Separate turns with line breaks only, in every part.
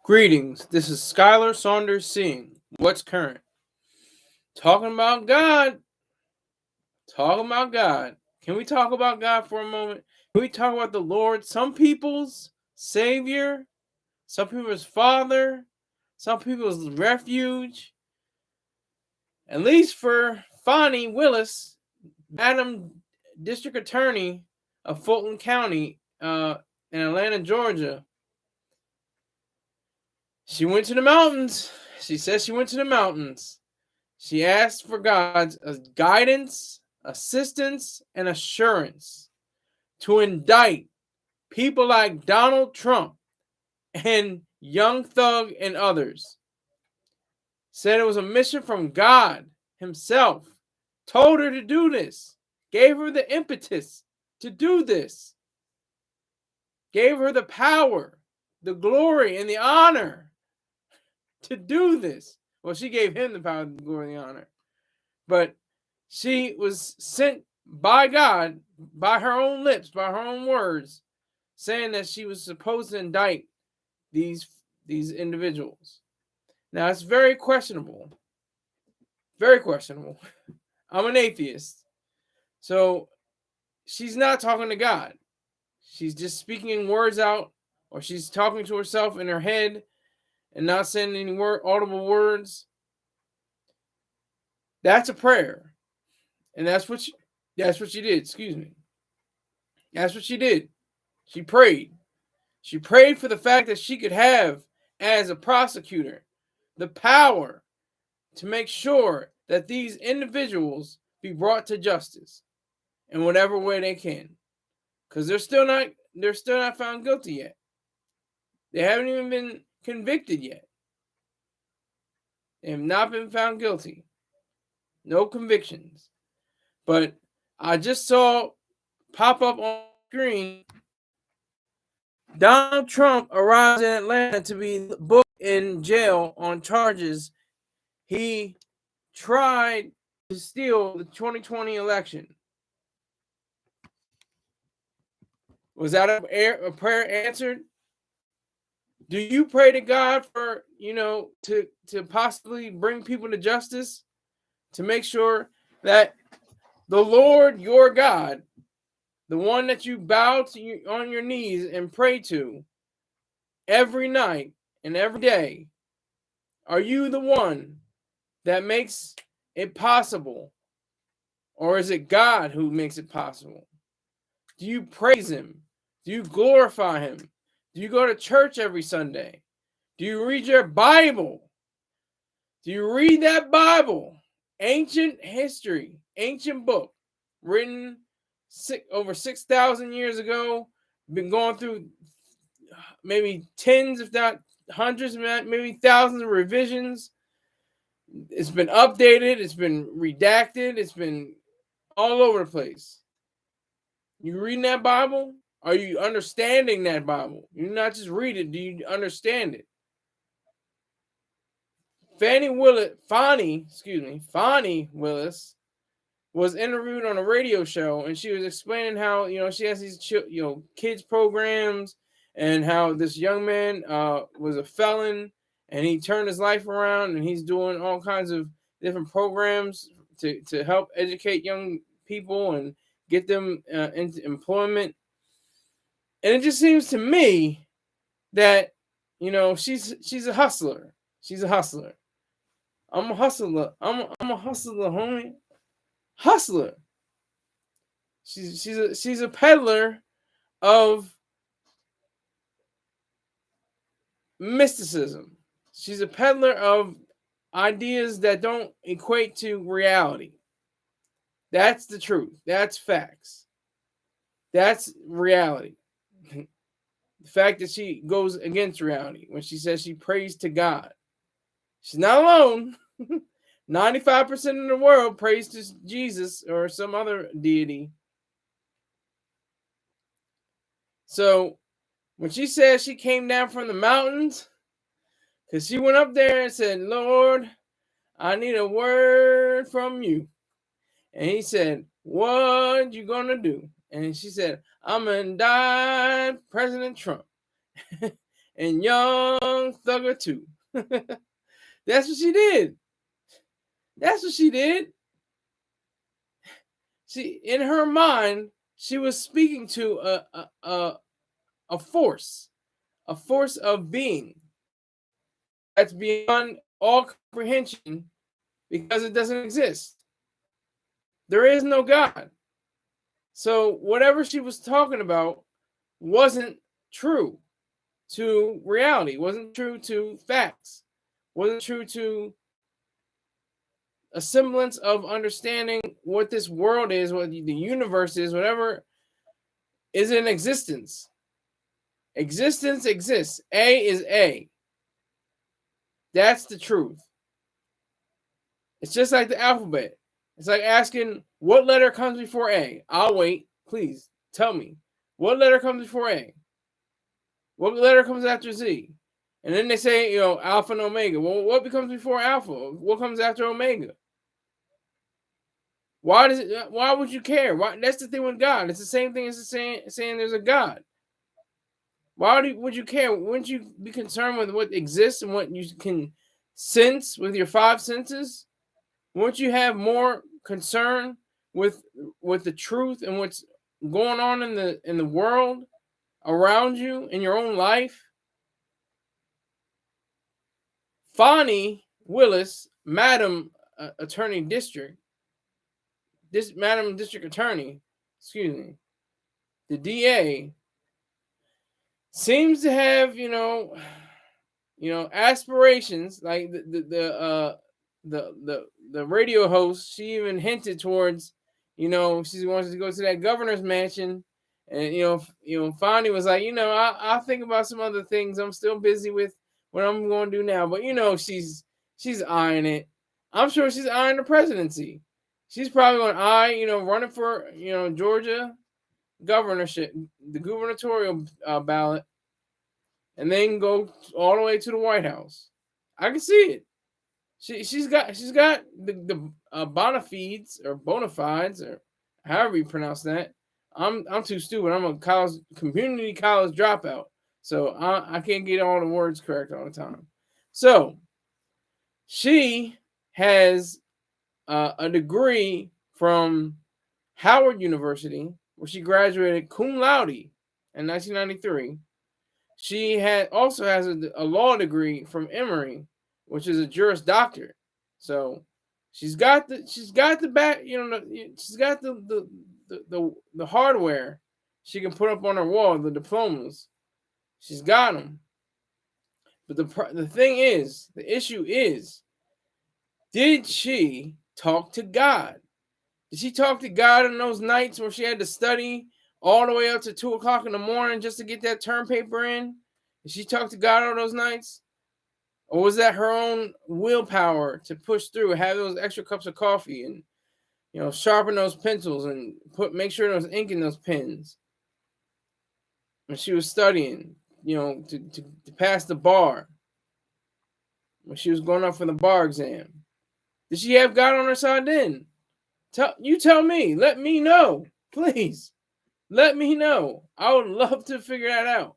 Greetings. This is Skylar Saunders Singh. What's current? Talking about God. Talking about God. Can we talk about God for a moment? Can we talk about the Lord? Some people's Savior, some people's Father, some people's refuge. At least for Fani Willis, Madam District Attorney of Fulton County in Atlanta, Georgia. She went to the mountains. She says she went to the mountains. She asked for God's guidance, assistance, and assurance to indict people like Donald Trump and Young Thug and others. Said it was a mission from God himself. Told her to do this. Gave her the impetus to do this. Gave her the power, the glory, and the honor to do this. Well, she gave him the power, the glory, and the honor. But she was sent by God, by her own lips, by her own words, saying that she was supposed to indict these individuals. Now, it's very questionable. Very questionable. I'm an atheist. So she's not talking to God. She's just speaking words out, or she's talking to herself in her head and not saying any audible words. That's a prayer. And that's what she did. Excuse me. That's what she did. She prayed. She prayed for the fact that she could have, as a prosecutor, the power to make sure that these individuals be brought to justice in whatever way they can. Because they're still not found guilty yet. They haven't even been convicted yet. They have not been found guilty. No convictions. But I just saw pop up on screen, Donald Trump arrives in Atlanta to be booked in jail on charges he tried to steal the 2020 election. Was that a prayer answered? Do you pray to God for, to possibly bring people to justice? To make sure that the Lord, your God, the one that you bow to on your knees and pray to every night and every day, are you the one that makes it possible? Or is it God who makes it possible? Do you praise him? Do you glorify him? Do you go to church every Sunday? Do you read your Bible? Do you read that Bible? Ancient history, ancient book, written over 6,000 years ago, been going through maybe tens, if not hundreds, maybe thousands of revisions. It's been updated, it's been redacted, it's been all over the place. You reading that Bible? Are you understanding that Bible? You not just read it, do you understand it? Fani Willis was interviewed on a radio show, and she was explaining how, she has these, kids programs, and how this young man was a felon, and he turned his life around, and he's doing all kinds of different programs to help educate young people and get them into employment. And it just seems to me that, she's a hustler. She's a hustler. I'm a hustler. I'm a hustler, homie. Hustler. She's a peddler of mysticism. She's a peddler of ideas that don't equate to reality. That's the truth. That's facts. That's reality. The fact that she goes against reality when she says she prays to God. She's not alone. 95% of the world prays to Jesus or some other deity. So when she says she came down from the mountains, because she went up there and said, Lord, I need a word from you. And he said, what you gonna do? And she said, I'm gonna indict President Trump and Young Young Thugger too. That's what she did. That's what she did. She, in her mind, she was speaking to a force of being that's beyond all comprehension because it doesn't exist. There is no God. So whatever she was talking about wasn't true to reality, wasn't true to facts, wasn't true to a semblance of understanding what this world is, what the universe is, whatever is in existence. Existence exists. A is A. That's the truth. It's just like the alphabet. It's like asking what letter comes before A. I'll wait. Please tell me. What letter comes before A? What letter comes after Z? And then they say, alpha and omega. Well, what becomes before alpha? What comes after omega? Why would you care? Why? That's the thing with God. It's the same thing as saying there's a God. Why would you care? Wouldn't you be concerned with what exists and what you can sense with your five senses? Wouldn't you have more concern with the truth and what's going on in the world around you in your own life? Fani Willis, Madam District Attorney, excuse me, the DA seems to have aspirations like the radio host. She even hinted towards she wants to go to that governor's mansion, and Fani was like, I'll think about some other things. I'm still busy with what I'm going to do now, but she's eyeing it. I'm sure she's eyeing the presidency. She's probably going to eye running for Georgia governorship, the gubernatorial ballot, and then go all the way to the White House. I can see it. She's got the bona fides or however you pronounce that. I'm too stupid. I'm a community college dropout, so I can't get all the words correct all the time. So she has a degree from Howard University, where she graduated cum laude in 1993. She also has a law degree from Emory, which is a Juris Doctorate. So she's got the back, she's got the hardware she can put up on her wall, the diplomas. She's got them. But the thing is, the issue is, did she talk to God? Did she talk to God on those nights where she had to study all the way up to 2 o'clock in the morning just to get that term paper in? Did she talk to God on those nights? Or was that her own willpower to push through, have those extra cups of coffee and, sharpen those pencils and make sure there was ink in those pens? When she was studying, to pass the bar. When she was going up for the bar exam. Did she have God on her side then? Tell me. Let me know. Please. Let me know. I would love to figure that out.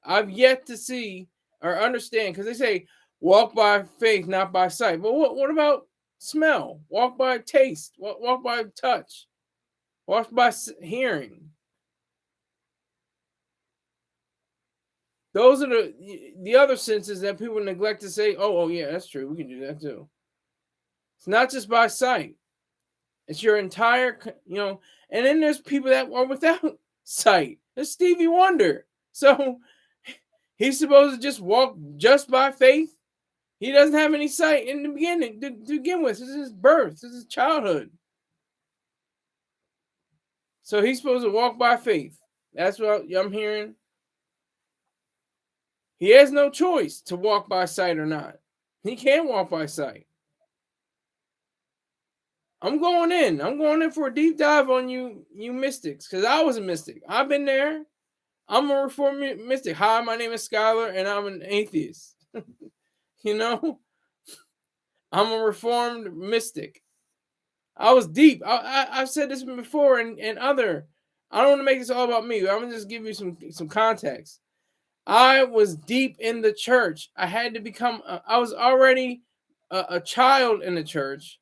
I've yet to see or understand, because they say walk by faith, not by sight. But what about smell? Walk by taste. Walk by touch. Walk by hearing. Those are the other senses that people neglect to say, oh yeah, that's true. We can do that too. It's not just by sight. It's your entire, and then there's people that are without sight. There's Stevie Wonder. So he's supposed to just walk just by faith. He doesn't have any sight in the beginning to begin with. This is his birth. This is his childhood. So he's supposed to walk by faith. That's what I'm hearing. He has no choice to walk by sight or not. He can't walk by sight. I'm going in for a deep dive on you mystics, because I was a mystic. I've been there. I'm a reformed mystic. Hi, my name is Skylar, and I'm an atheist. I'm a reformed mystic. I was deep. I've said this before and other. I don't want to make this all about me. I'm going to just give you some context. I was deep in the church. I had to become, I was already a child in the church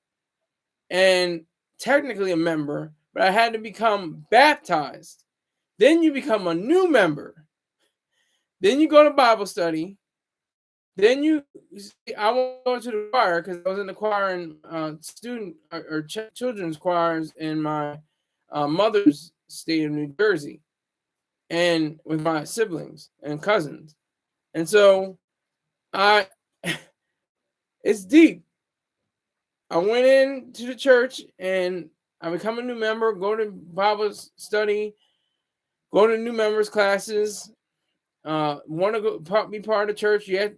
and technically a member, but I had to become baptized. Then you become a new member. Then you go to Bible study. Then I won't go to the choir because I was in the choir and student or children's choirs in my mother's state of New Jersey, and with my siblings and cousins. And so it's deep. I went into the church and I become a new member, go to Bible study, go to new members classes. Want to go be part of the church? You have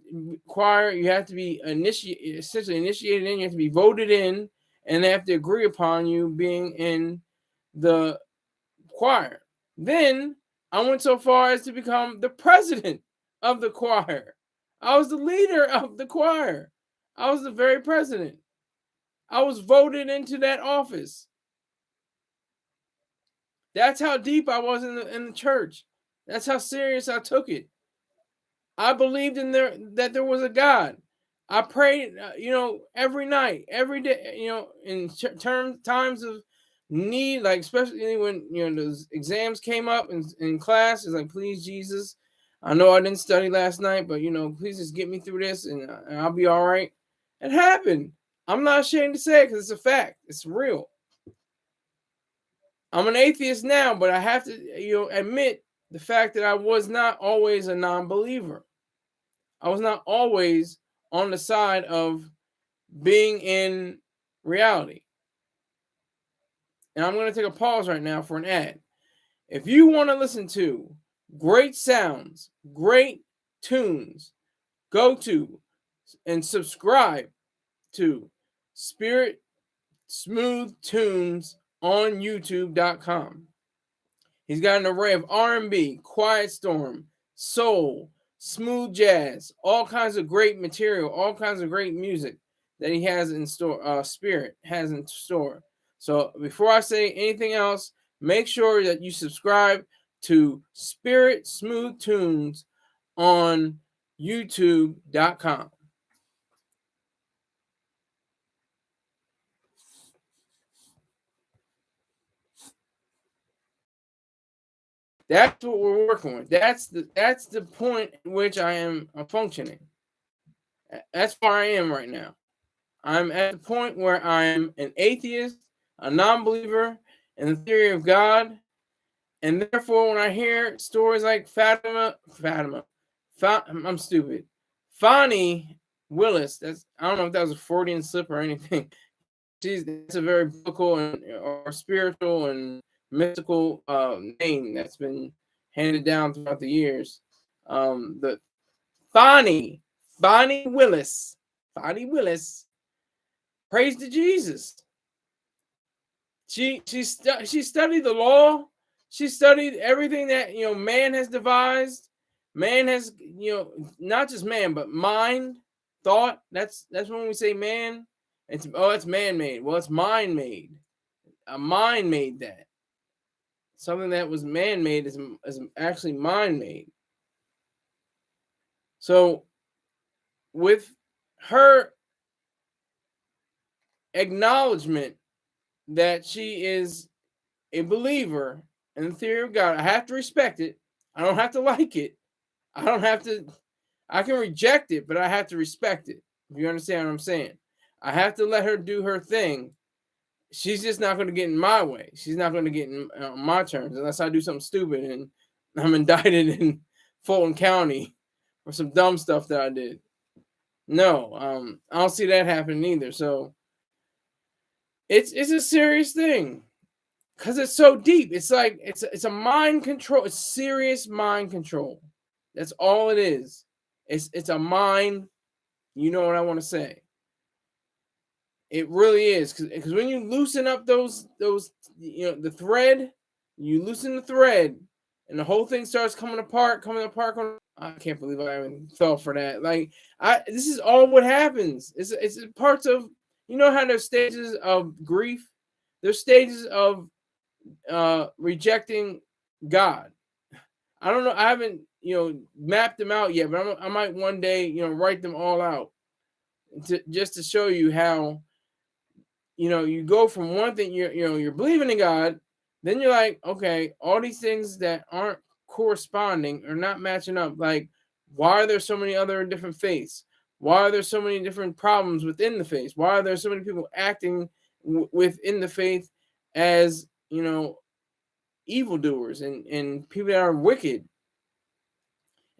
choir. You have to be essentially initiated in. You have to be voted in, and they have to agree upon you being in the choir. Then I went so far as to become the president of the choir. I was the leader of the choir. I was the very president. I was voted into that office. That's how deep I was in the church. That's how serious I took it. I believed that there was a God. I prayed, every night, every day, in times of need, like especially when those exams came up in class. It's like, please, Jesus, I know I didn't study last night, but please just get me through this, and I'll be all right. It happened. I'm not ashamed to say it because it's a fact. It's real. I'm an atheist now, but I have to, admit the fact that I was not always a non-believer. I was not always on the side of being in reality. And I'm going to take a pause right now for an ad. If you want to listen to great sounds, great tunes, go to and subscribe to Spirit Smooth Tunes on YouTube.com. He's got an array of R&B, Quiet Storm, soul, smooth jazz, all kinds of great material, all kinds of great music that he has in store. Spirit has in store. So before I say anything else, make sure that you subscribe to Spirit Smooth Tunes on YouTube.com. That's what we're working with. That's the point at which I am functioning. That's where I am right now. I'm at the point where I'm an atheist, a non-believer in the theory of God, and therefore when I hear stories like I'm stupid. Fani Willis, I don't know if that was a Freudian slip or anything. It's a very biblical or spiritual and mystical name that's been handed down throughout the years. The Fani Willis, praise to Jesus. She studied the law. She studied everything that man has devised. Man has not just man, but mind, thought. That's when we say man. It's man-made. Well, it's mind-made. A mind made that. Something that was man-made is actually mind-made. So, with her acknowledgement that she is a believer in the theory of God, I have to respect it. I don't have to like it. I can reject it, but I have to respect it. If you understand what I'm saying. I have to let her do her thing. She's just not going to get in my way. She's not going to get in my terms unless I do something stupid and I'm indicted in Fulton County for some dumb stuff that I did. No, I don't see that happening either. So it's a serious thing because it's so deep. It's like it's a mind control. It's serious mind control. That's all it is. It's a mind. You know what I want to say. It really is because when you loosen up those the thread, you loosen the thread, and the whole thing starts coming apart. I can't believe I even fell for that. Like this is all what happens. It's parts of how there's stages of grief. There's stages of rejecting God. I don't know. I haven't mapped them out yet, but I might one day, write them all out just to show you how, you go from one thing, you're believing in God, then you're like, okay, all these things that aren't corresponding or not matching up. Like, why are there so many other different faiths? Why are there so many different problems within the faith? Why are there so many people acting within the faith as, evildoers and people that are wicked?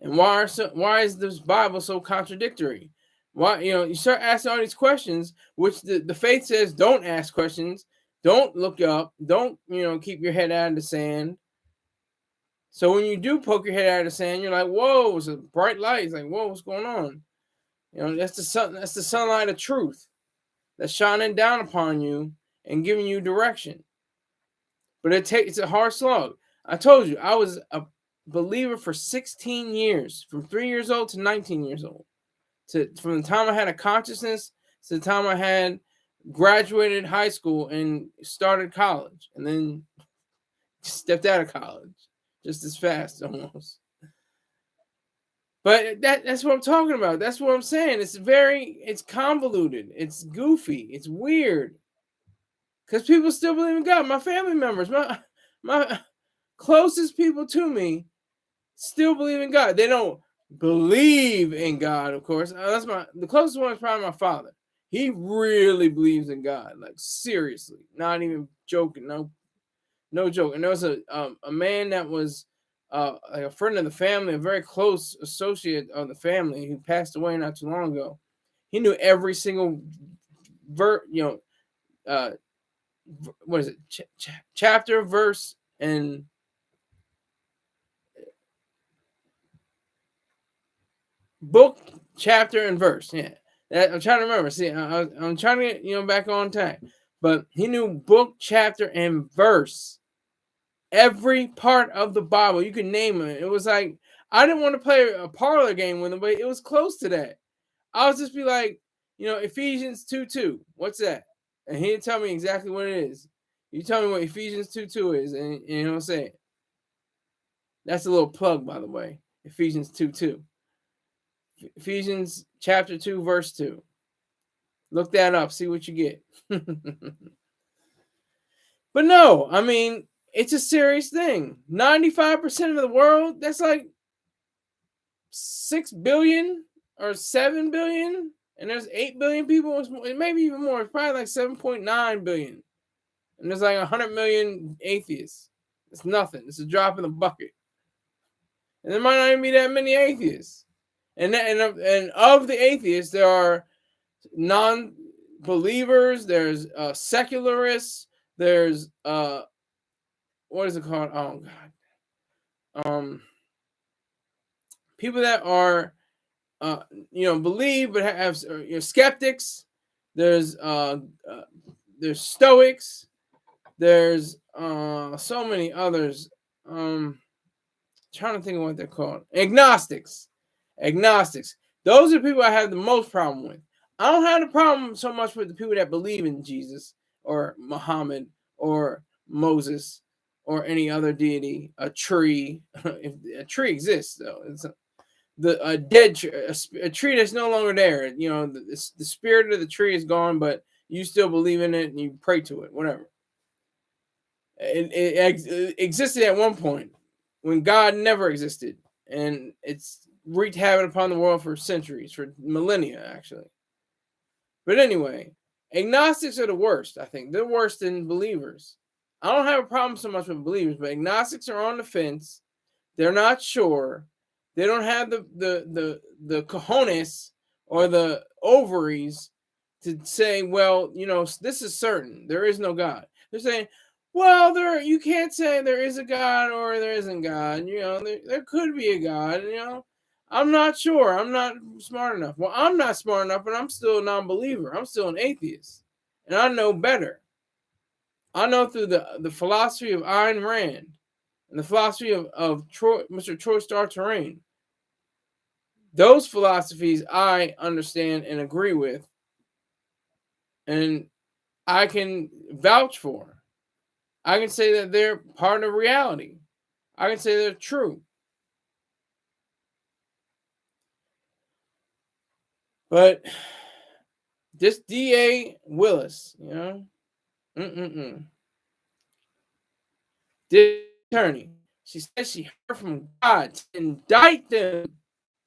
And why is this Bible so contradictory? Why, you start asking all these questions, which the faith says don't ask questions, don't look up, don't, keep your head out of the sand. So when you do poke your head out of the sand, you're like, whoa, it's a bright light. It's like, whoa, what's going on? That's the sunlight of truth that's shining down upon you and giving you direction. But it's a hard slog. I told you, I was a believer for 16 years, from 3 years old to 19 years old. From the time I had a consciousness to the time I had graduated high school and started college, and then stepped out of college just as fast almost. But that's what I'm talking about. That's what I'm saying. It's convoluted. It's goofy. It's weird. Because people still believe in God. My family members, my closest people to me still believe in God. They don't believe in God, of course. The closest one is probably my father. He really believes in God, like seriously, not even joking. No joke. And there was a man that was like a friend of the family, a very close associate of the family, who passed away not too long ago. He knew every single what is it? Chapter, verse, and book, chapter, and verse. Yeah, I'm trying to remember. See, I'm trying to get back on track. But he knew book, chapter, and verse. Every part of the Bible, you can name it. It was like, I didn't want to play a parlor game with him, but it was close to that. I would just be like, Ephesians 2:2. What's that? And he didn't tell me exactly what it is. You tell me what Ephesians 2:2 is, and you know what I'm saying? That's a little plug, by the way. Ephesians 2:2. Ephesians chapter 2, verse 2. Look that up. See what you get. But no, I mean, it's a serious thing. 95% of the world, that's like 6 billion or 7 billion. And there's 8 billion people, maybe even more. It's probably like 7.9 billion. And there's like 100 million atheists. It's nothing. It's a drop in the bucket. And there might not even be that many atheists. And of the atheists, there are non-believers, there's secularists, there's what is it called? Oh God. People that are believe but have skeptics. There's Stoics. There's so many others. Trying to think of what they're called. Agnostics. Those are the people I have the most problem with. I don't have the problem so much with the people that believe in Jesus or Muhammad or Moses or any other deity, a tree. If a tree exists, though, it's a dead tree, a tree that's no longer there. The spirit of the tree is gone, but you still believe in it and you pray to it, whatever. It existed at one point when God never existed, and it's wreaked havoc upon the world for centuries, for millennia, actually. But anyway, agnostics are the worst, I think. They're worse than believers. I don't have a problem so much with believers, but agnostics are on the fence. They're not sure. They don't have the cojones or the ovaries to say, well, this is certain. There is no God. They're saying, well, you can't say there is a God or there isn't God. There could be a God. I'm not sure. I'm not smart enough. Well, I'm not smart enough, but I'm still a non-believer. I'm still an atheist, and I know better. I know through the philosophy of Ayn Rand and the philosophy of Mr. Troy Star Terrain. Those philosophies I understand and agree with, and I can vouch for. I can say that they're part of reality. I can say they're true. But this DA Willis, this attorney, she said she heard from God to indict them,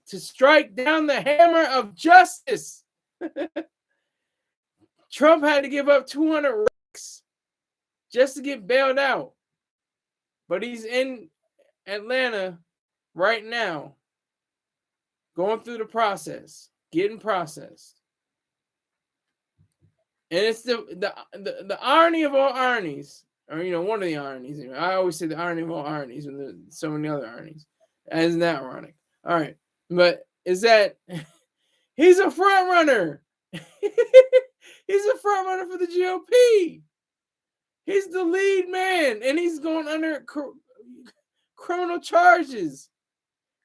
to strike down the hammer of justice. Trump had to give up 200 racks just to get bailed out. But he's in Atlanta right now, going through the process, getting processed. And it's the irony of all ironies, or one of the ironies. I always say the irony of all ironies, and there's so many other ironies. Isn't that ironic? All right, but is that he's a front runner? He's a front runner for the GOP. He's the lead man, and he's going under criminal charges.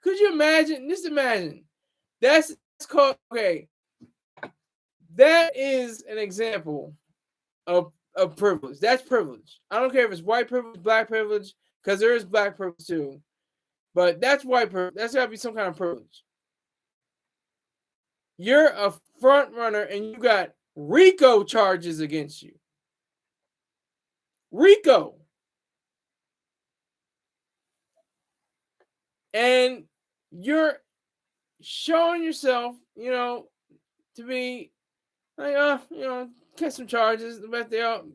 Could you imagine? Just imagine. That's called, okay. That is an example of privilege. That's privilege. I don't care if it's white privilege, black privilege, because there is black privilege too. But that's white privilege. That's got to be some kind of privilege. You're a front runner, and you got RICO charges against you. RICO. And you're showing yourself, to be like, catch some charges. But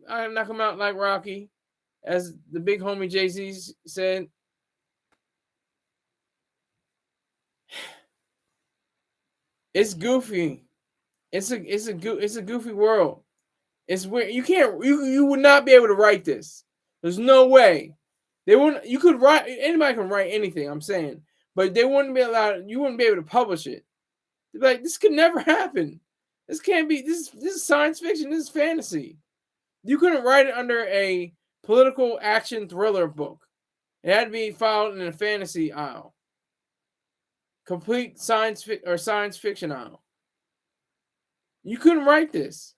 I knock them out like Rocky, as the big homie Jay-Z said. It's goofy. It's a goofy world. It's weird. You would not be able to write this. There's no way. They wouldn't. You could write. Anybody can write anything. I'm saying, but they wouldn't be allowed. You wouldn't be able to publish it. They'd be like, this could never happen. This can't be. This is science fiction. This is fantasy. You couldn't write it under a political action thriller book. It had to be filed in a fantasy aisle. Complete science fiction aisle. You couldn't write this.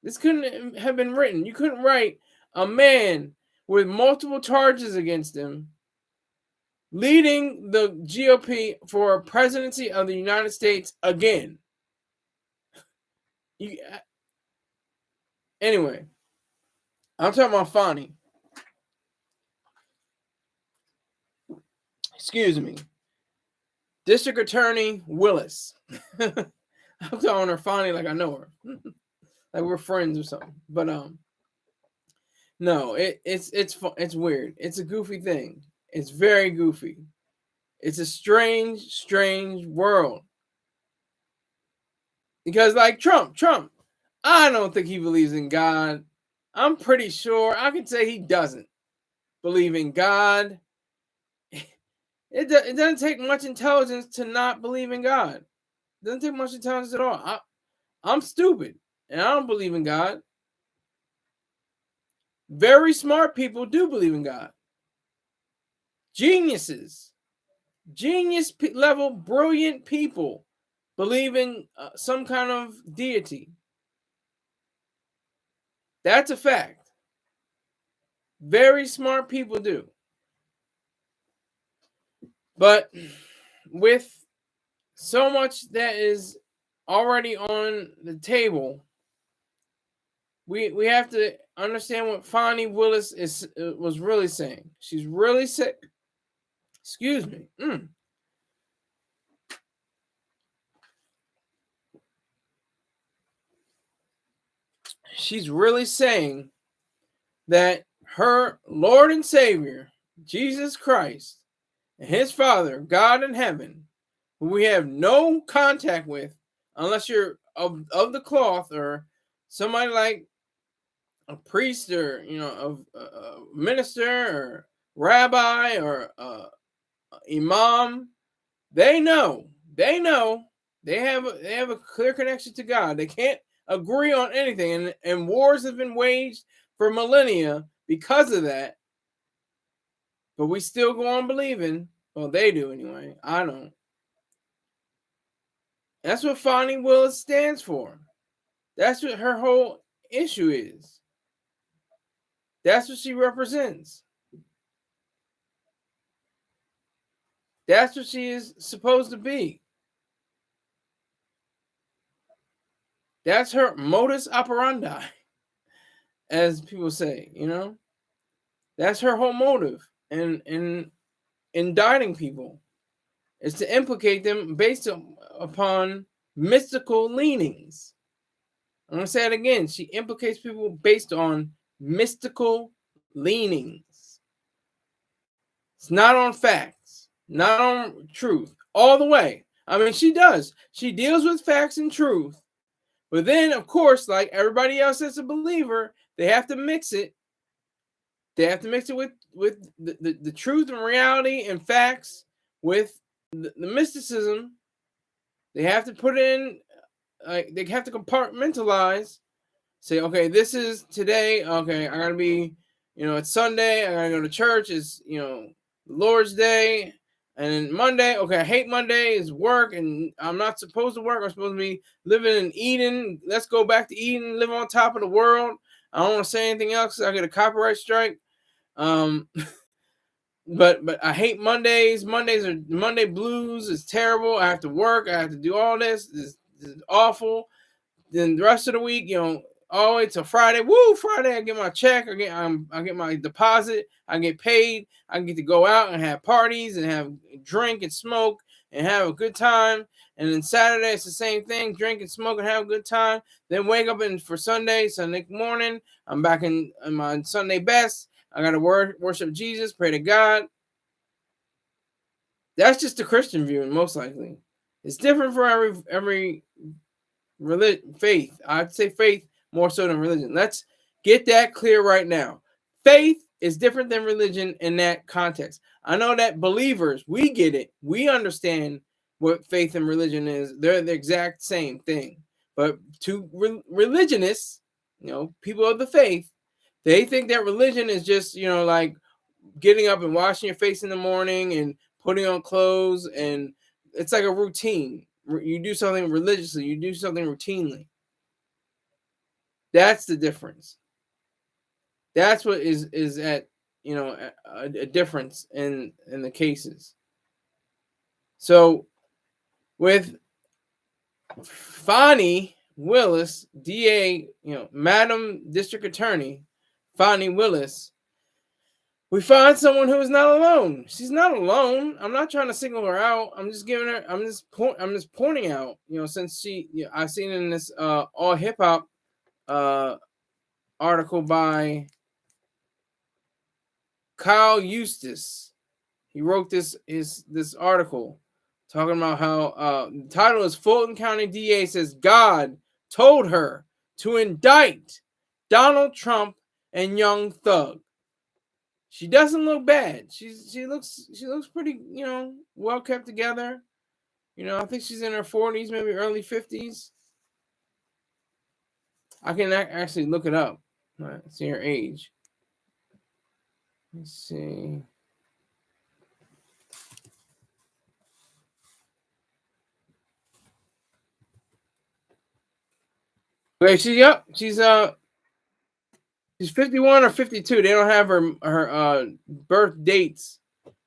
This couldn't have been written. You couldn't write a man with multiple charges against him leading the GOP for presidency of the United States again. Anyway, I'm talking about Fani. Excuse me. District Attorney Willis. I'm calling her Fani like I know her. Like we're friends or something. But no, it's weird. It's a goofy thing. It's very goofy. It's a strange world. Because like Trump, I don't think he believes in God. I'm pretty sure I can say he doesn't believe in God. It doesn't take much intelligence to not believe in God. It doesn't take much intelligence at all. I'm stupid, and I don't believe in God. Very smart people do believe in God. Geniuses, genius level, brilliant people believe in some kind of deity. That's a fact. Very smart people do. But with so much that is already on the table, we have to understand what Fani Willis was really saying. She's really sick. Excuse me. She's really saying that her Lord and Savior, Jesus Christ, and his Father, God in heaven, who we have no contact with unless you're of the cloth or somebody like a priest or a minister or rabbi or imam. They know they have a clear connection to God. They can't agree on anything, and wars have been waged for millennia because of that. But we still go on believing. Well, they do anyway. I don't. That's what Fani Willis stands for. That's what her whole issue is. That's what she represents. That's what she is supposed to be. That's her modus operandi, as people say, That's her whole motive in indicting people, is to implicate them based upon mystical leanings. I'm going to say it again. She implicates people based on mystical leanings. It's not on facts, not on truth, all the way. I mean, she does. She deals with facts and truth. But then, of course, like everybody else that's a believer, they have to mix it. They have to mix it with the truth and reality and facts with the mysticism. They have to put in, they have to compartmentalize. Say, okay, this is today. Okay, I gotta be, it's Sunday. I gotta go to church. It's, Lord's Day. And then Monday, okay, I hate Monday. It's work, and I'm not supposed to work. I'm supposed to be living in Eden. Let's go back to Eden, live on top of the world. I don't want to say anything else because I get a copyright strike. But I hate Mondays. Monday blues. It's terrible. I have to work. I have to do all this. This is awful. Then the rest of the week, all the way till Friday. Woo! Friday, I get my check. I get my deposit. I get paid. I get to go out and have parties and have drink and smoke and have a good time. And then Saturday, it's the same thing: drink and smoke and have a good time. Then wake up for Sunday morning, I'm back in my Sunday best. I gotta worship Jesus, pray to God. That's just the Christian view, most likely. It's different for every faith. I'd say faith more so than religion. Let's get that clear right now. Faith is different than religion in that context. I know that believers, we get it. We understand what faith and religion is. They're the exact same thing. But to religionists, people of the faith, they think that religion is just, like getting up and washing your face in the morning and putting on clothes, and it's like a routine. You do something religiously. You do something routinely. That's the difference. That's what is at, a difference in the cases. So with Fani Willis, DA, Madam District Attorney Fani Willis, we find someone who is not alone. She's not alone. I'm not trying to single her out. I'm just pointing out, since I've seen in this AllHipHop article by Kyle Eustice. He wrote this article talking about how the title is Fulton County DA says God told her to indict Donald Trump and Young Thug. She doesn't look bad. She looks pretty, well kept together. I think she's in her 40s, maybe early 50s. I can actually look it up. See her age. Let's see. Okay, she's 51 or 52. They don't have her birth dates,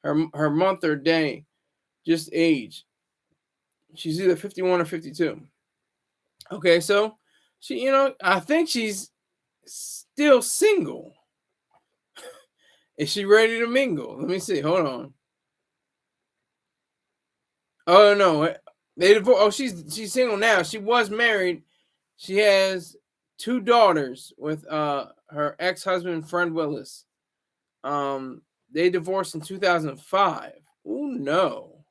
her month or day, just age. She's either 51 or 52. Okay, so she, I think she's still single. Is she ready to mingle? Let me see. Hold on. Oh no, they divorced. Oh, she's single now. She was married. She has 2 daughters with her ex-husband, Fred Willis. They divorced in 2005. Oh no.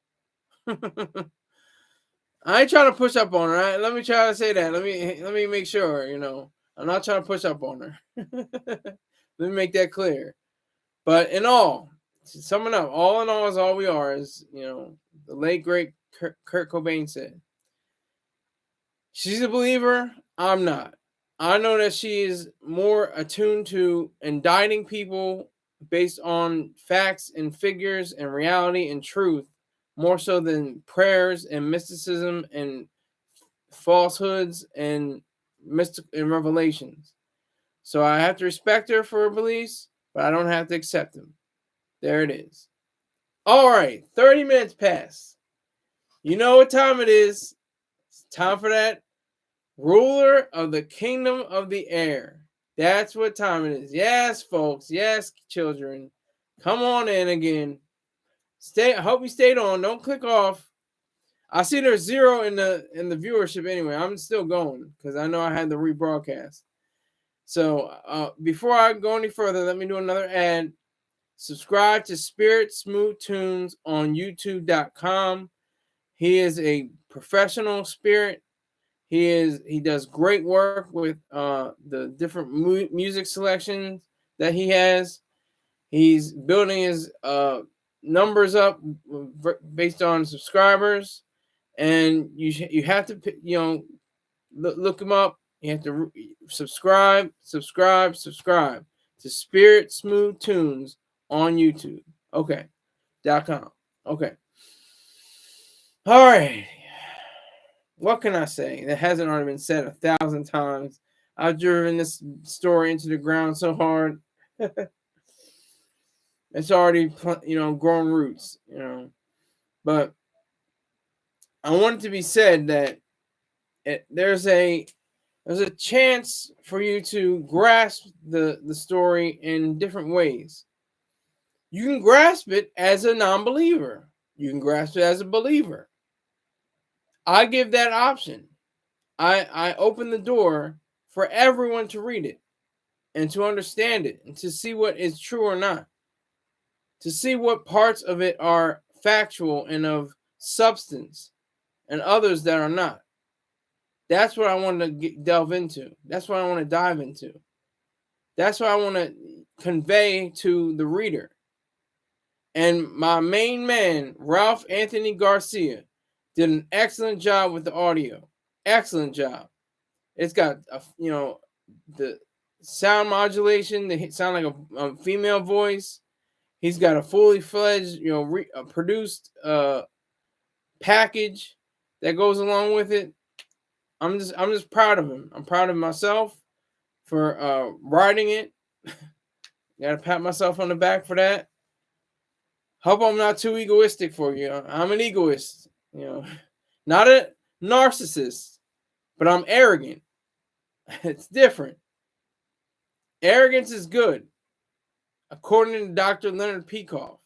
I ain't trying to push up on her. Right? Let me try to say that. Let me make sure, I'm not trying to push up on her. Let me make that clear. But in all, summing up, all in all is all we are, is, the late great Kurt Cobain said. She's a believer. I'm not. I know that she is more attuned to indicting people based on facts and figures and reality and truth, more so than prayers and mysticism and falsehoods and revelations. So I have to respect her for her beliefs, but I don't have to accept them. There it is. All right, 30 minutes passed. You know what time it is. It's time for that ruler of the kingdom of the air. That's what time it is. Yes, folks. Yes, children. Come on in again. I hope you stayed on. Don't click off. I see there's 0 in the viewership anyway. I'm still going because I know I had the rebroadcast. So before I go any further, let me do another ad. Subscribe to Spirit Smooth Tunes on YouTube.com. He is a professional spirit. He does great work with the different music selections that he has. He's building his numbers up based on subscribers, and you have to look him up. You have to subscribe to Spirit Smooth Tunes on YouTube. Okay. .com. Okay. All right. What can I say that hasn't already been said 1,000 times? I've driven this story into the ground so hard. It's already, grown roots, But I want it to be said that there's a chance for you to grasp the story in different ways. You can grasp it as a non-believer. You can grasp it as a believer. I give that option. I open the door for everyone to read it and to understand it and to see what is true or not, to see what parts of it are factual and of substance and others that are not. That's what I want to delve into. That's what I want to dive into. That's what I want to convey to the reader. And my main man, Ralph Anthony Garcia, did an excellent job with the audio. Excellent job. It's got, the sound modulation. They sound like a female voice. He's got a fully fledged, produced package that goes along with it. I'm just proud of him. I'm proud of myself for writing it. Got to pat myself on the back for that. Hope I'm not too egoistic for you. I'm an egoist, not a narcissist, but I'm arrogant. It's different. Arrogance is good, according to Dr. Leonard Peikoff.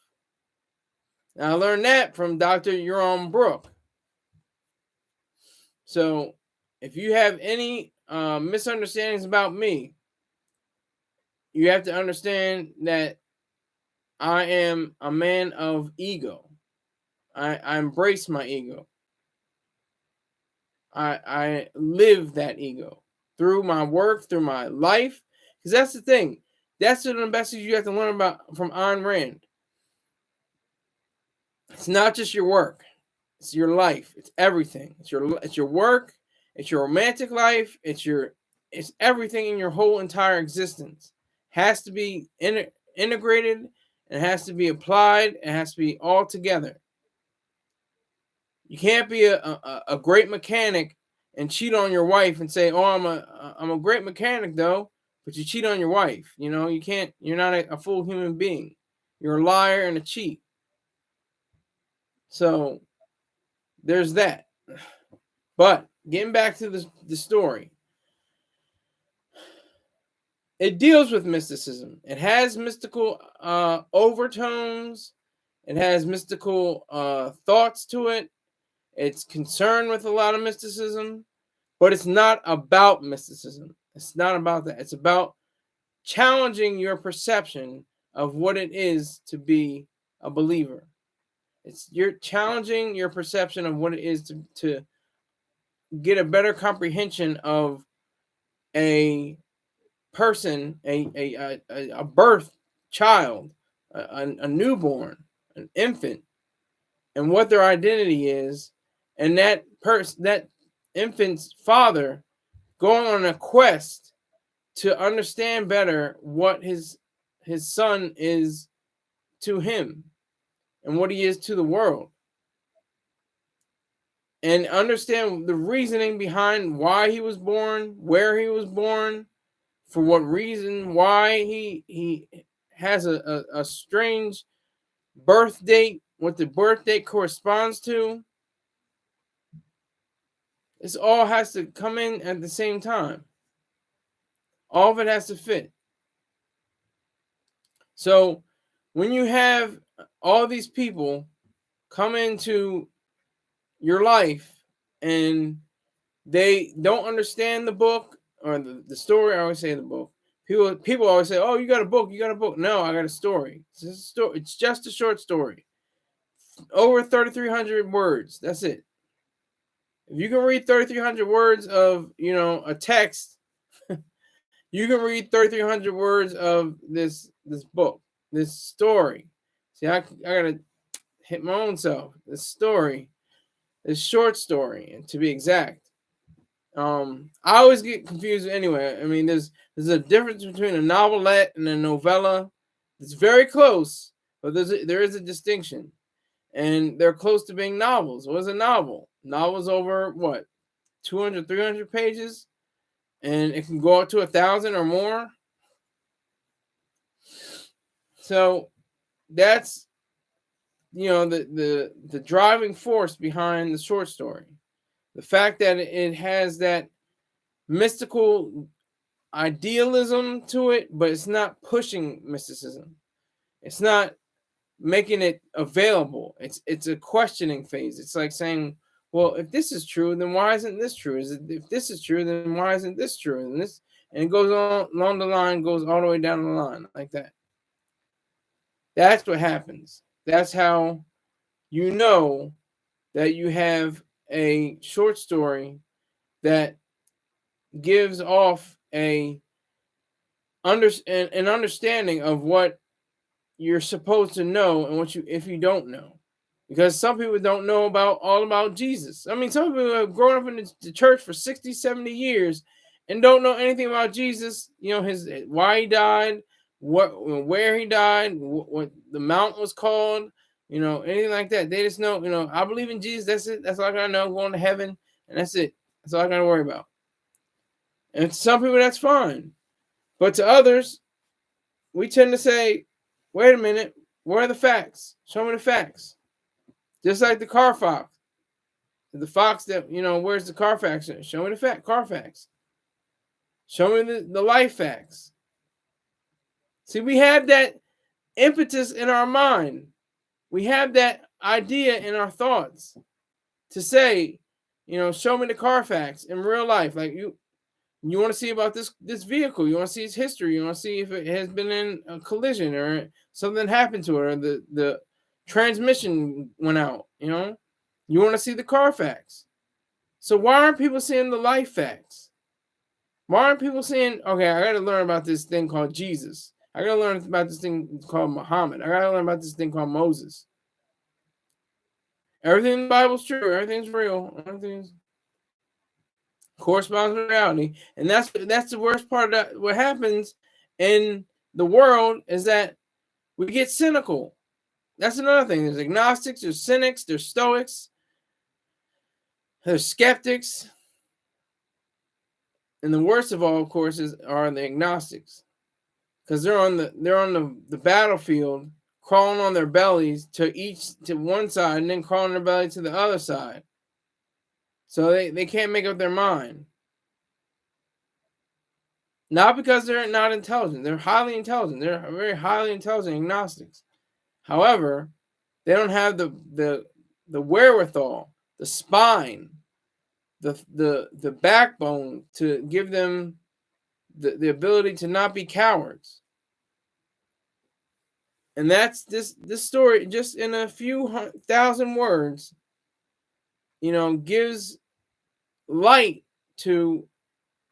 And I learned that from Dr. Uram Brook. So if you have any misunderstandings about me, you have to understand that I am a man of ego. I embrace my ego. I live that ego through my work, through my life. Because that's the thing. That's the message you have to learn about from Ayn Rand. It's not just your work. It's your life. It's everything. It's your work. It's your romantic life. It's everything in your whole entire existence. Has to be integrated. It has to be applied. It has to be all together. You can't be a great mechanic and cheat on your wife and say, "Oh, I'm a great mechanic though," but you cheat on your wife. You can't. You're not a full human being. You're a liar and a cheat. So there's that. But getting back to the story, it deals with mysticism. It has mystical overtones. It has mystical thoughts to it. It's concerned with a lot of mysticism, but it's not about mysticism. It's not about that. It's about challenging your perception of what it is to be a believer. You're challenging your perception of what it is to get a better comprehension of a person, a birth child, a newborn, an infant, and what their identity is, and that infant's father going on a quest to understand better what his son is to him and what he is to the world, and understand the reasoning behind why he was born, where he was born, for what reason, why he has a strange birth date, what the birth date corresponds to. It's all has to come in at the same time. All of it has to fit. So when you have all these people come into your life and they don't understand the book or the story, I always say the book. People always say, "Oh, you got a book, you got a book." No, I got a story. It's just a story. It's just a short story. Over 3,300 words. That's it. If you can read 3,300 words of, a text, you can read 3,300 words of this book, this story. See, I gotta hit my own self. This story, this short story, and to be exact. I always get confused anyway. I mean, there's a difference between a novelette and a novella. It's very close, but there is a distinction. And they're close to being novels. What is a novel? Novels over what? 200, 300 pages? And it can go up to 1,000 or more. So that's the driving force behind the short story. The fact that it has that mystical idealism to it, but it's not pushing mysticism. It's not making it available. It's a questioning phase. It's like saying, well, if this is true, then why isn't this true? If this is true, then why isn't this true? And it goes on along the line, goes all the way down the line like that. That's what happens. That's how you know that you have a short story that gives off an understanding of what you're supposed to know and if you don't know. Because some people don't know all about Jesus. I mean, some people have grown up in the church for 60, 70 years and don't know anything about Jesus, why he died, where he died, what the mount was called, anything like that. They just know, I believe in Jesus. That's it. That's all I gotta know. I'm going to heaven, and that's it. That's all I gotta worry about. And to some people, that's fine. But to others, we tend to say, wait a minute, where are the facts? Show me the facts. Just like the Carfax. The fox that, where's the Carfax? Show me the Carfax. Show me the life facts. See, we have that impetus in our mind. We have that idea in our thoughts to say, show me the Carfax in real life. Like you want to see about this vehicle. You want to see its history. You want to see if it has been in a collision or something happened to it or the transmission went out. You want to see the Carfax. So why aren't people seeing the life facts? Why aren't people saying, okay, I got to learn about this thing called Jesus. I got to learn about this thing called Muhammad. I got to learn about this thing called Moses. Everything in the Bible's true. Everything's real. Everything's corresponds with reality. And that's the worst part of what happens in the world is that we get cynical. That's another thing. There's agnostics, there's cynics, there's stoics, there's skeptics. And the worst of all, of course, are the agnostics. Because they're on the battlefield, crawling on their bellies to one side and then crawling their belly to the other side. So they can't make up their mind. Not because they're not intelligent. They're highly intelligent. They're very highly intelligent agnostics. However, they don't have the wherewithal, the spine, the backbone to give them the ability to not be cowards. And that's this story, just in a few 1,000 words, gives light to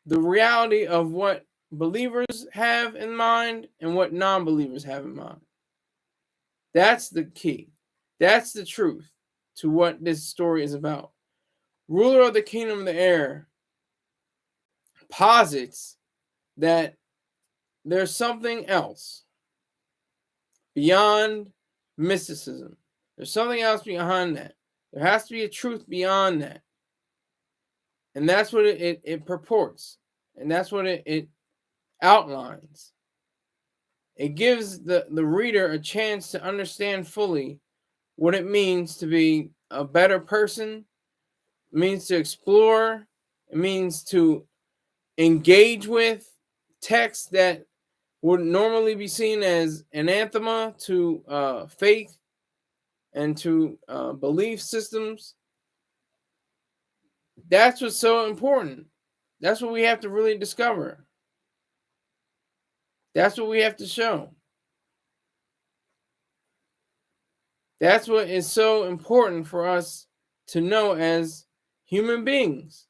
the reality of what believers have in mind and what non-believers have in mind. That's the key. That's the truth to what this story is about. Ruler of the kingdom of the air posits that there's something else beyond mysticism. There's something else behind that. There has to be a truth beyond that. And that's what it purports. And that's what it outlines. It gives the reader a chance to understand fully what it means to be a better person, It means to explore. It means to engage with texts that would normally be seen as anathema to faith and to belief systems. That's what's so important. That's what we have to really discover. That's what we have to show. That's what is so important for us to know as human beings.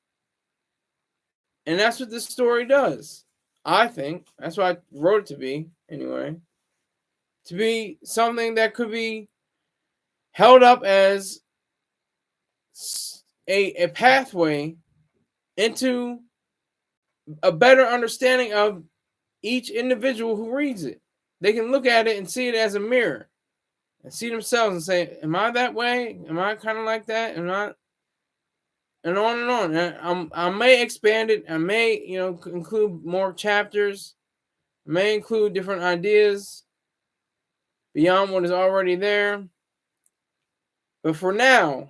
And that's what this story does. I think that's what I wrote it to be, anyway. To be something that could be held up as a pathway into a better understanding of each individual who reads it. They can look at it and see it as a mirror and see themselves and say, am I that way? Am I kind of like that? Am I? And on and on. And I may expand it. I may, include more chapters. I may include different ideas beyond what is already there. But for now,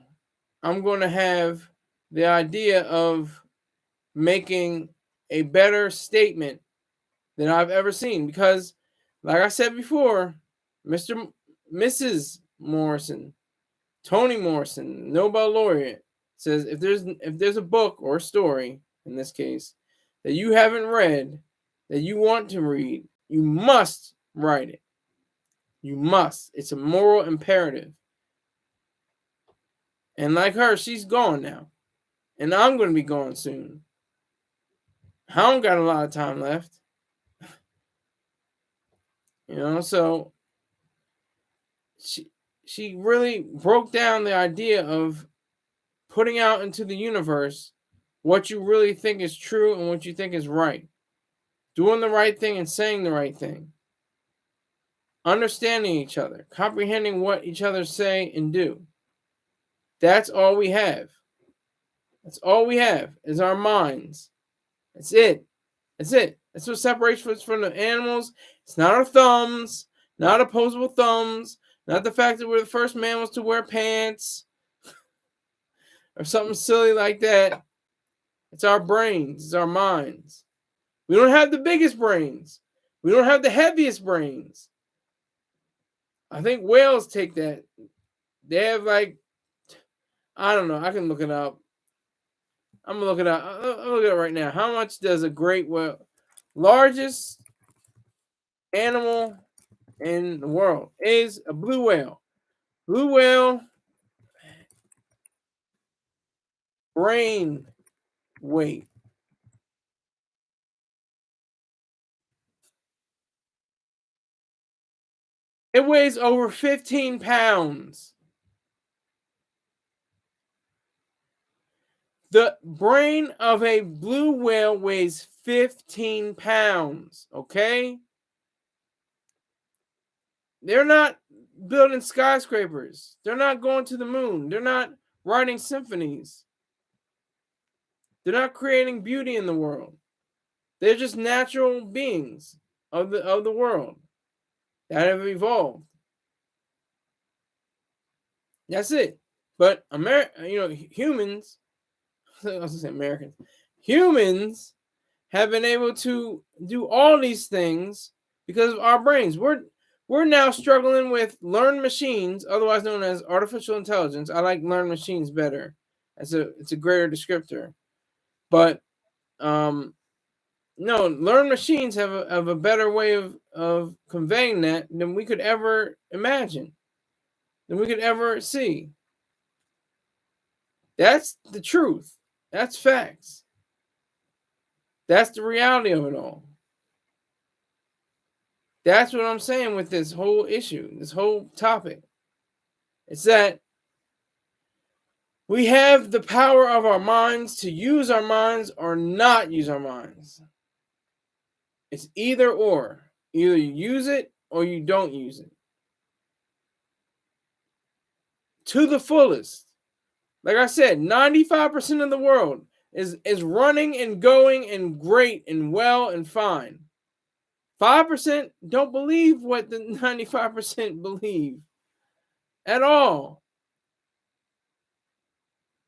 I'm going to have the idea of making a better statement than I've ever seen. Because, like I said before, Mrs. Morrison, Toni Morrison, Nobel laureate, says if there's a book or a story, in this case, that you haven't read, that you want to read, you must write it. You must. It's a moral imperative. And like her, she's gone now. And I'm going to be gone soon. I don't got a lot of time left. So she really broke down the idea of putting out into the universe what you really think is true and what you think is right. Doing the right thing and saying the right thing. Understanding each other. Comprehending what each other say and do. That's all we have. That's all we have is our minds. That's it. That's it. That's what separates us from the animals. It's not our thumbs, not opposable thumbs, not the fact that we're the first mammals to wear pants or something silly like that. It's our brains. It's our minds. We don't have the biggest brains. We don't have the heaviest brains. I think whales take that. They have I don't know. I can look it up. I'm going to look it up. I'm looking at it right now. How much does a great whale, largest animal in the world, is a blue whale. Blue whale brain weight. It weighs over 15 pounds. The brain of a blue whale weighs 15 pounds, okay? They're not building skyscrapers. They're not going to the moon. They're not writing symphonies. They're not creating beauty in the world. They're just natural beings of the world that have evolved. That's it. But humans, I was gonna say Americans, humans have been able to do all these things because of our brains. We're now struggling with learned machines, otherwise known as artificial intelligence. I like learned machines better. It's a greater descriptor. But no, learned machines have a better way of conveying that than we could ever imagine, than we could ever see. That's the truth. That's facts. That's the reality of it all. That's what I'm saying with this whole issue, this whole topic. It's that we have the power of our minds to use our minds or not use our minds. It's either or. Either you use it or you don't use it. To the fullest. Like I said, 95% of the world is running and going and great and well and fine. 5% don't believe what the 95% believe at all.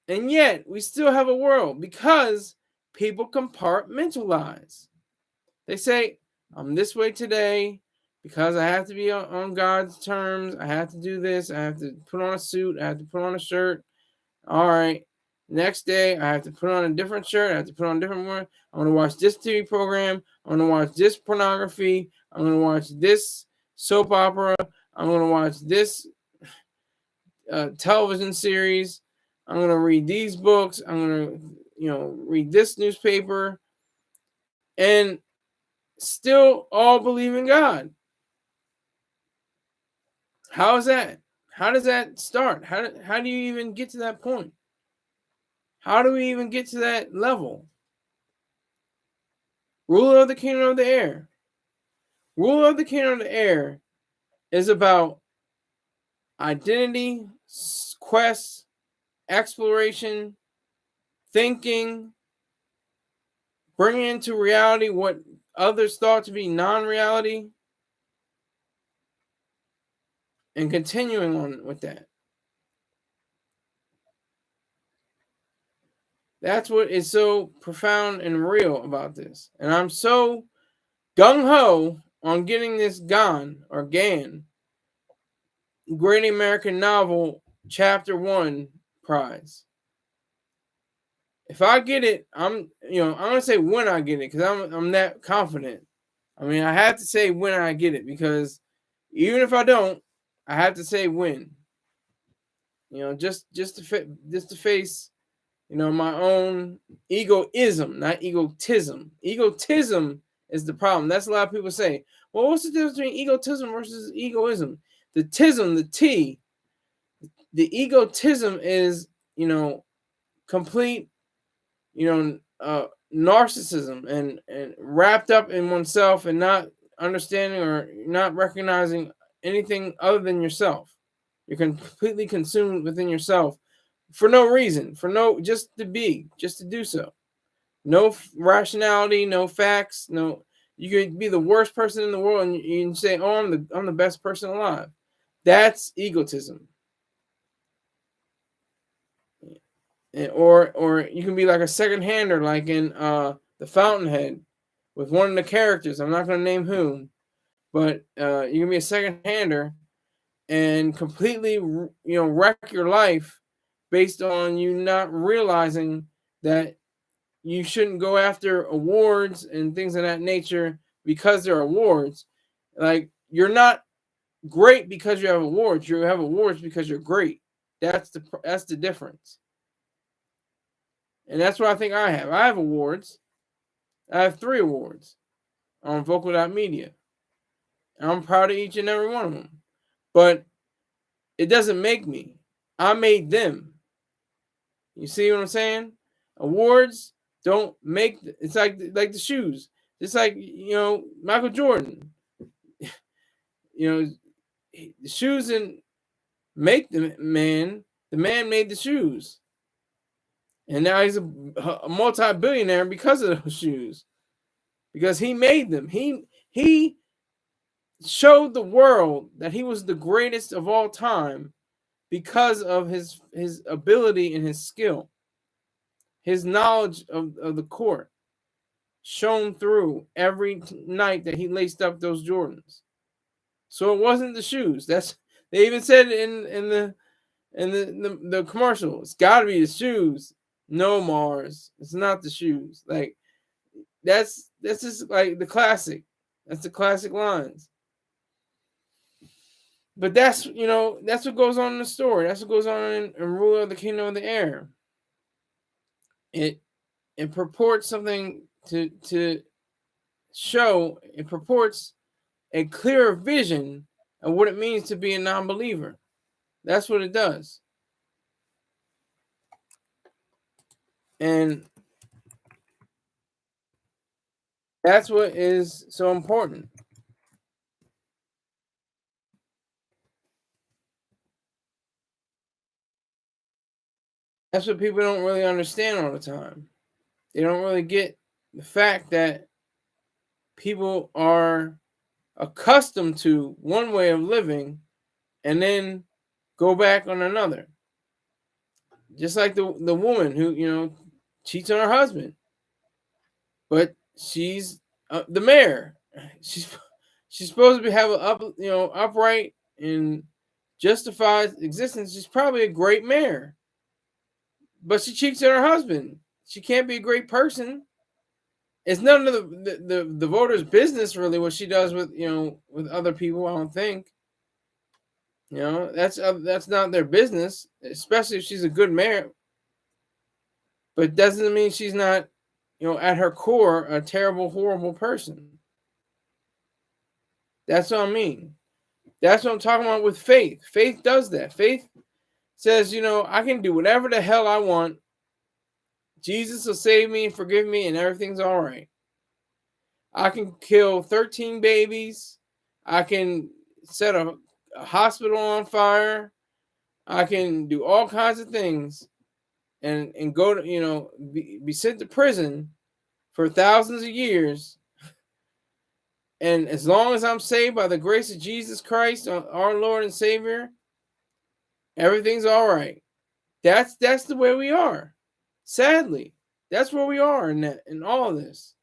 And yet we still have a world because people compartmentalize. They say, I'm this way today because I have to be on God's terms. I have to do this. I have to put on a suit. I have to put on a shirt. All right. Next day, I have to put on a different shirt. I have to put on a different one. I'm going to watch this TV program. I'm going to watch this pornography. I'm going to watch this soap opera. I'm going to watch this television series. I'm going to read these books. I'm going to, read this newspaper. And still all believe in God. How is that? How does that start? How do you even get to that point? How do we even get to that level? Ruler of the kingdom of the air. Ruler of the kingdom of the air is about identity, quest, exploration, thinking, bringing into reality what others thought to be non-reality, and continuing on with that. That's what is so profound and real about this. And I'm so gung-ho on getting this GAN, Great American Novel, Chapter 1 prize. If I get it, I'm going to say when I get it because I'm that confident. I mean, I have to say when I get it because even if I don't, I have to say when. Just to face my own egoism, not egotism. Egotism is the problem. That's a lot of people say. Well, what's the difference between egotism versus egoism? The tism, the T, the egotism is, complete, narcissism and wrapped up in oneself and not understanding or not recognizing anything other than yourself. You're completely consumed within yourself for no reason, just to do so. No rationality, no facts, no. You could be the worst person in the world and you can say, "Oh, I'm the best person alive." That's egotism. Or you can be like a second-hander, like in The Fountainhead, with one of the characters. I'm not going to name whom, but you can be a second-hander and completely, wreck your life based on you not realizing that you shouldn't go after awards and things of that nature because they're awards. Like, you're not great because you have awards. You have awards because you're great. That's the difference. And that's what I think I have. I have awards. I have 3 awards on Vocal.media. And I'm proud of each and every one of them. But it doesn't make me. I made them. You see what I'm saying? Awards don't make. It's like the shoes. Just like, Michael Jordan. The shoes didn't make the man. The man made the shoes. And now he's a multi-billionaire because of those shoes. Because he made them. He showed the world that he was the greatest of all time because of his ability and his skill. His knowledge of the court shone through every night that he laced up those Jordans. So it wasn't the shoes. They even said in the commercial. It's got to be the shoes. No, Mars. It's not the shoes. Like that's just like the classic. That's the classic lines. But that's what goes on in the story. That's what goes on in Ruler of the Kingdom of the Air. It purports something to show. It purports a clearer vision of what it means to be a non-believer. That's what it does. And that's what is so important. That's what people don't really understand all the time. They don't really get the fact that people are accustomed to one way of living and then go back on another. Just like the woman who, you know, cheats on her husband, but she's the mayor. She's supposed to have an upright and justified existence. She's probably a great mayor, but she cheats on her husband. She can't be a great person. It's none of the voters' business really what she does with, you know, with other people. I don't think. You know, that's not their business, especially if she's a good mayor. But doesn't mean she's not, you know, at her core a terrible, horrible person. That's what I mean. That's what I'm talking about with faith. Faith does that. Faith says, you know, I can do whatever the hell I want. Jesus will save me and forgive me, and everything's all right. I can kill 13 babies. I can set a hospital on fire. I can do all kinds of things and go to, you know, be sent to prison for thousands of years. And as long as I'm saved by the grace of Jesus Christ, our Lord and Savior, everything's all right. That's the way we are. Sadly, that's where we are in all of this.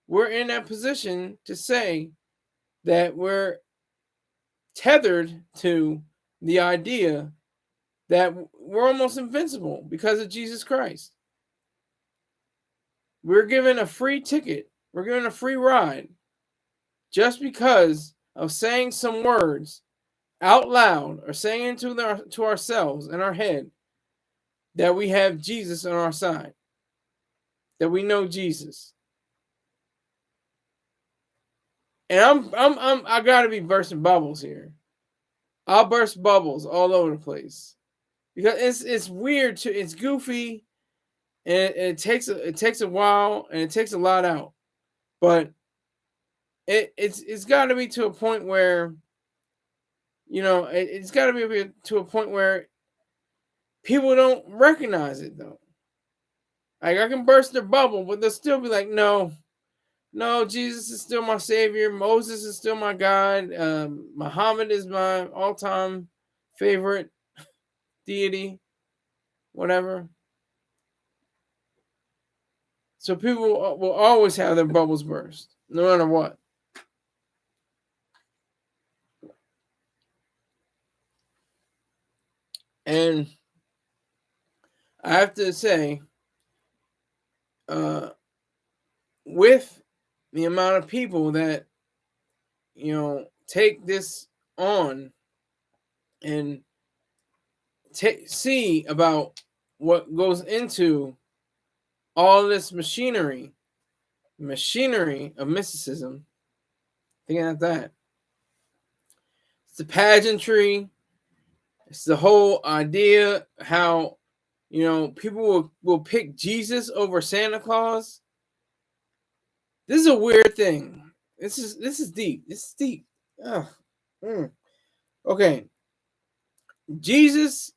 We're in that position to say that we're tethered to the idea that we're almost invincible because of Jesus Christ. We're given a free ticket. We're given a free ride just because of saying some words out loud or saying to ourselves in our head that we have Jesus on our side, that we know Jesus. And I gotta be bursting bubbles here. I'll burst bubbles all over the place because it's weird it's goofy, and it takes a while and it takes a lot out, but it's got to be to a point where, you know, it's got to be to a point where people don't recognize it though. Like I can burst their bubble, but they'll still be like, no, Jesus is still my savior. Moses is still my God. Muhammad is my all-time favorite deity, whatever. So people will always have their bubbles burst, no matter what. And I have to say, with the amount of people that, you know, take this on and see about what goes into all this machinery of mysticism, thinking of that. It's the pageantry. It's the whole idea how, you know, people will pick Jesus over Santa Claus. This is a weird thing. This is deep. This is deep. Okay. Jesus,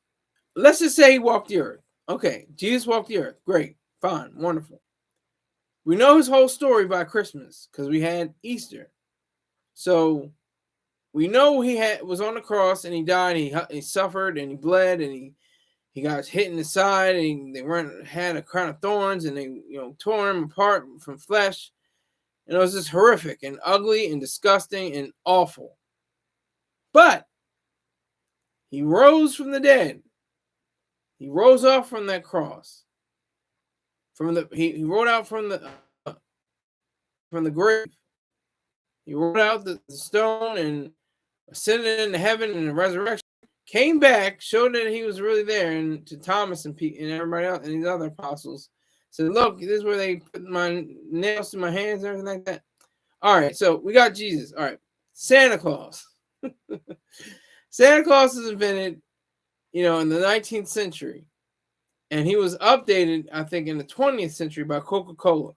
let's just say he walked the earth. Okay, Jesus walked the earth. Great. Fine. Wonderful. We know his whole story by Christmas because we had Easter. So we know he was on the cross and he died. He suffered and he bled and he got hit in the side and they had a crown of thorns and they, you know, tore him apart from flesh. And it was just horrific and ugly and disgusting and awful. But he rose from the dead. He rose off from that cross. He rode out from the grave. He rolled out the stone and ascended into heaven in the resurrection. Came back, showed that he was really there, and to Thomas and Pete and everybody else and these other apostles said, "Look, this is where they put my nails to my hands and everything like that." All right, so we got Jesus. All right, Santa Claus. Santa Claus was invented, you know, in the 19th century, and he was updated, I think, in the 20th century by Coca-Cola.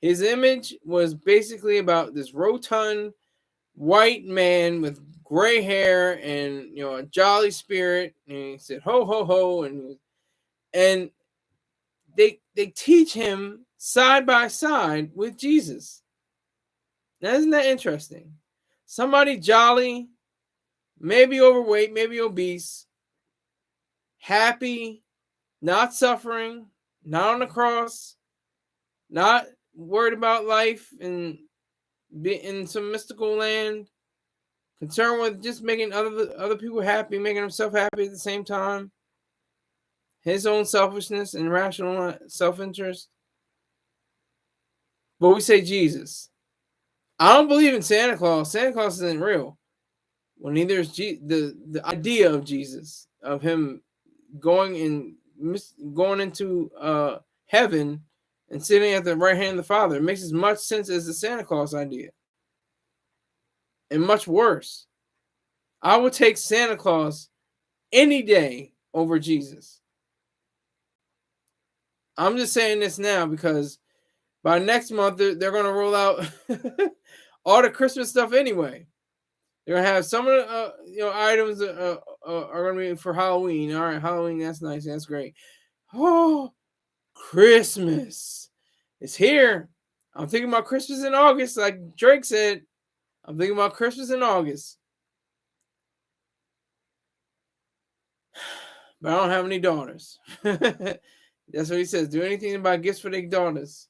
His image was basically about this rotund white man with gray hair and, you know, a jolly spirit, and he said ho ho ho, and they teach him side by side with Jesus. Now, isn't that interesting? Somebody jolly, maybe overweight, maybe obese, happy, not suffering, not on the cross, not worried about life and be in some mystical land, concerned with just making other people happy, making himself happy at the same time. His own selfishness and rational self-interest. But we say Jesus. I don't believe in Santa Claus. Santa Claus isn't real. Well, neither is the idea of Jesus, of him going into heaven and sitting at the right hand of the Father. It makes as much sense as the Santa Claus idea. And much worse. I would take Santa Claus any day over Jesus. I'm just saying this now because by next month, they're going to roll out all the Christmas stuff anyway. They're going to have some of the items are going to be for Halloween. All right, Halloween, that's nice. That's great. Oh, Christmas. It's here. I'm thinking about Christmas in August, like Drake said. I'm thinking about Christmas in August. But I don't have any daughters. That's what he says. Do anything about gifts for their daughters.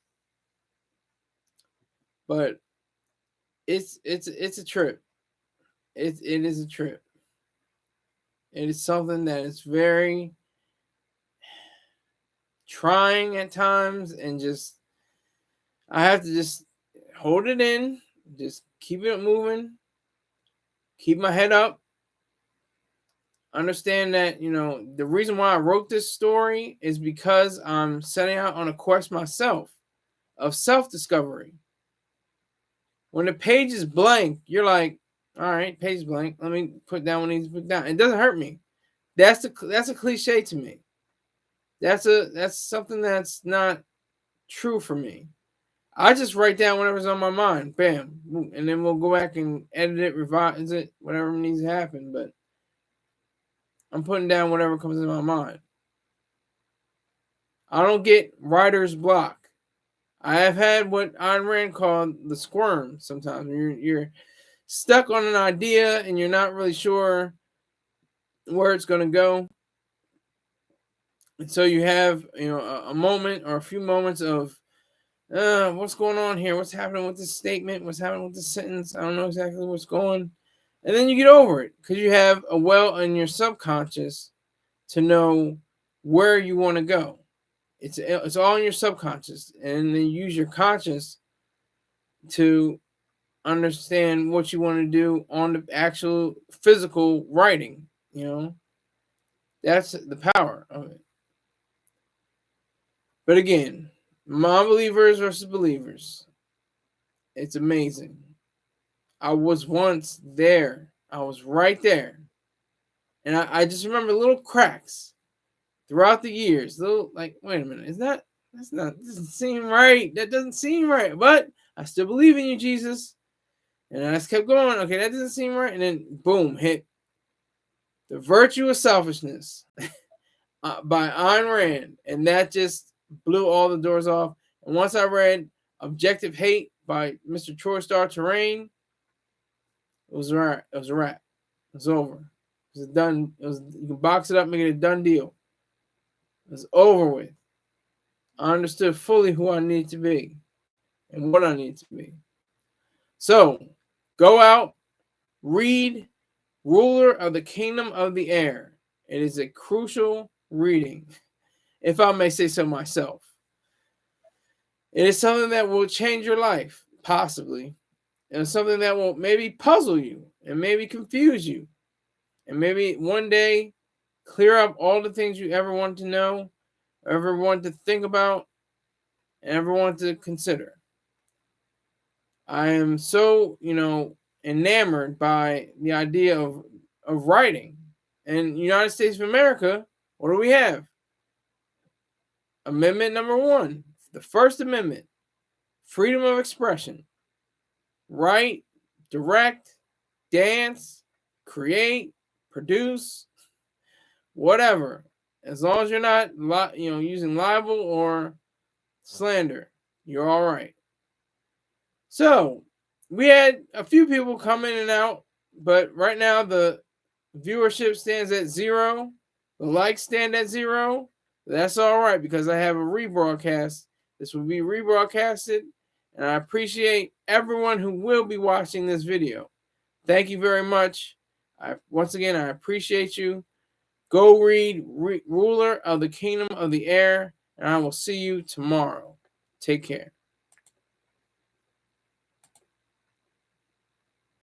But it's a trip. It is a trip. It is something that is very trying at times, and just I have to just hold it in, just keep it moving, keep my head up. Understand that, the reason why I wrote this story is because I'm setting out on a quest myself of self-discovery. When the page is blank, you're like, all right, page is blank. Let me put down what I need to put down. It doesn't hurt me. That's a cliche to me. That's something that's not true for me. I just write down whatever's on my mind. Bam. And then we'll go back and edit it, revise it, whatever needs to happen. But I'm putting down whatever comes in my mind. I don't get writer's block. I have had what Ayn Rand called the squirm sometimes. You're stuck on an idea and you're not really sure where it's going to go. And so you have, a moment or a few moments of, what's going on here? What's happening with this statement? What's happening with this sentence? I don't know exactly what's going. And then you get over it because you have a well in your subconscious to know where you want to go. It's all in your subconscious, and then use your conscious to understand what you want to do on the actual physical writing. That's the power of it. But again, non-believers versus believers. It's amazing. I was once there. I was right there. And I just remember little cracks throughout the years. Little, like, wait a minute. Doesn't seem right. That doesn't seem right. But I still believe in you, Jesus. And I just kept going. Okay, that doesn't seem right. And then, boom, hit The Virtue of Selfishness by Ayn Rand. And that just blew all the doors off. And once I read Objective Hate by Mr. Troy Star Terrain, it was a wrap. It was over. It was done. You can box it up, make it a done deal. It was over with. I understood fully who I need to be and what I need to be. So, go out, read Ruler of the Kingdom of the Air. It is a crucial reading, if I may say so myself. It is something that will change your life, possibly. And something that will maybe puzzle you and maybe confuse you. And maybe one day clear up all the things you ever wanted to know, ever wanted to think about, and ever wanted to consider. I am so, enamored by the idea of writing. And United States of America, what do we have? Amendment number 1, the First Amendment, freedom of expression. Write, direct, dance, create, produce, whatever. As long as you're not, using libel or slander, you're all right. So we had a few people come in and out, but right now the viewership stands at 0. the likes stand at 0, that's all right because I have a rebroadcast. This will be rebroadcasted, and I appreciate everyone who will be watching this video. Thank you very much. Once again, I appreciate you. Go read Ruler of the Kingdom of the Air, and I will see you tomorrow. Take care.